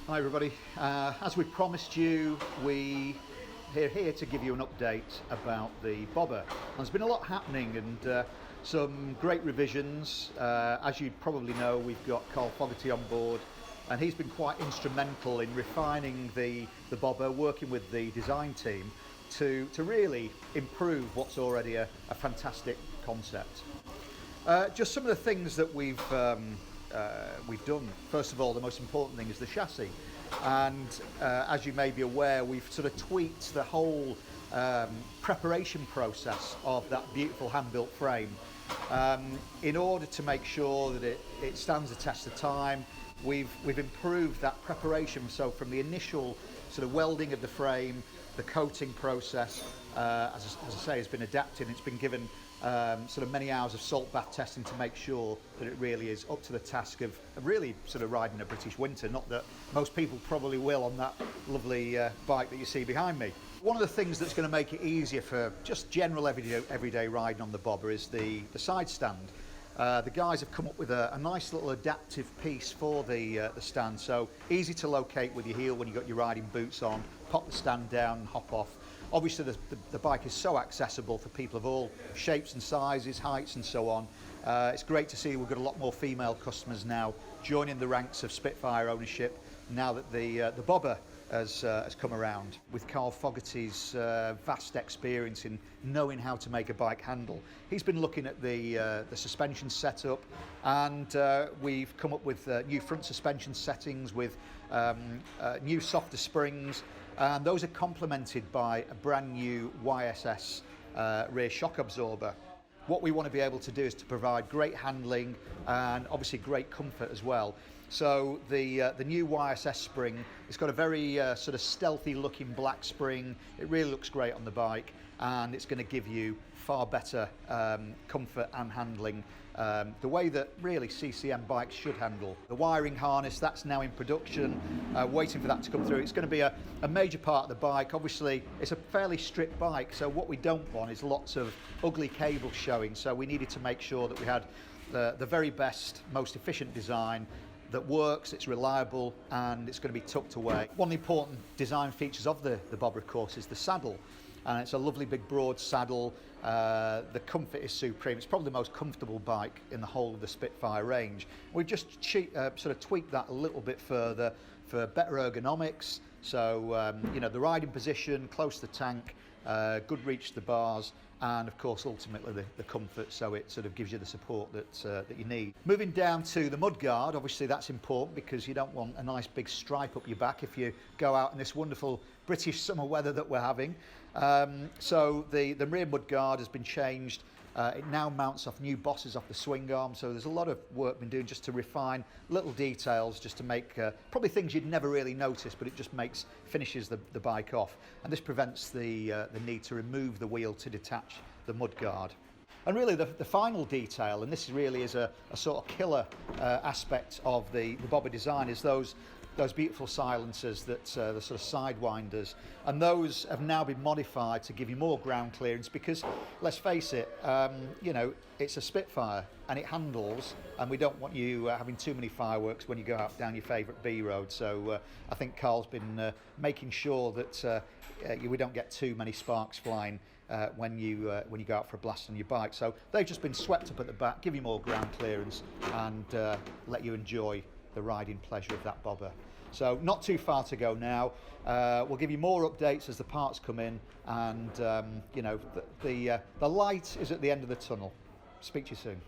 Hi everybody, as we promised you, we're here to give you an update about the Bobber. And there's been a lot happening and some great revisions. As you probably know, we've got Carl Fogarty on board and he's been quite instrumental in refining the Bobber, working with the design team to really improve what's already a fantastic concept. Just some of the things that we've done. First of all, the most important thing is the chassis, and as you may be aware, we've sort of tweaked the whole preparation process of that beautiful hand-built frame in order to make sure that it stands the test of time. We've improved that preparation, so from the initial sort of welding of the frame, the coating process, as I say, has been adapted. It's been given sort of many hours of salt bath testing to make sure that it really is up to the task of really sort of riding a British winter. Not that most people probably will on that lovely bike that you see behind me. One of the things that's going to make it easier for just general everyday riding on the Bobber is the side stand. The guys have come up with a nice little adaptive piece for the stand, so easy to locate with your heel when you've got your riding boots on. Pop the stand down and hop off. Obviously the bike is so accessible for people of all shapes and sizes, heights and so on. It's great to see we've got a lot more female customers now joining the ranks of Spitfire ownership now that the Bobber has come around. With Carl Fogarty's vast experience in knowing how to make a bike handle, he's been looking at the suspension setup, and we've come up with new front suspension settings with new softer springs, and those are complemented by a brand new YSS rear shock absorber. What we want to be able to do is to provide great handling and obviously great comfort as well. So the new YSS spring, it's got a very sort of stealthy looking black spring. It really looks great on the bike, and it's going to give you far better comfort and handling, the way that really CCM bikes should handle. The wiring harness, that's now in production, waiting for that to come through. It's going to be a major part of the bike. Obviously it's a fairly stripped bike, so what we don't want is lots of ugly cables showing, so we needed to make sure that we had the very best, most efficient design that works, it's reliable, and it's going to be tucked away. One of the important design features of the Bobber, of course, is the saddle. And it's a lovely big broad saddle. The comfort is supreme. It's probably the most comfortable bike in the whole of the Spitfire range. We've just sort of tweaked that a little bit further for better ergonomics. So you know, the riding position, close to the tank, good reach to the bars, and of course ultimately the comfort, so it sort of gives you the support that you need. Moving down to the mudguard, obviously that's important because you don't want a nice big stripe up your back if you go out in this wonderful British summer weather that we're having. So the rear mudguard has been changed. It now mounts off new bosses off the swing arm, so there's a lot of work been doing just to refine little details, just to make probably things you'd never really notice, but it just finishes the bike off, and this prevents the need to remove the wheel to detach the mudguard. And really the final detail, and this really is a sort of killer aspect of the Bobber design, is those beautiful silencers, that the sort of sidewinders, and those have now been modified to give you more ground clearance because, let's face it, you know, it's a Spitfire and it handles, and we don't want you having too many fireworks when you go out down your favourite B road. So I think Carl's been making sure that we don't get too many sparks flying when you go out for a blast on your bike. So they've just been swept up at the back, give you more ground clearance, and let you enjoy the riding pleasure of that Bobber. So not too far to go now. We'll give you more updates as the parts come in, and you know, the light is at the end of the tunnel. Speak to you soon.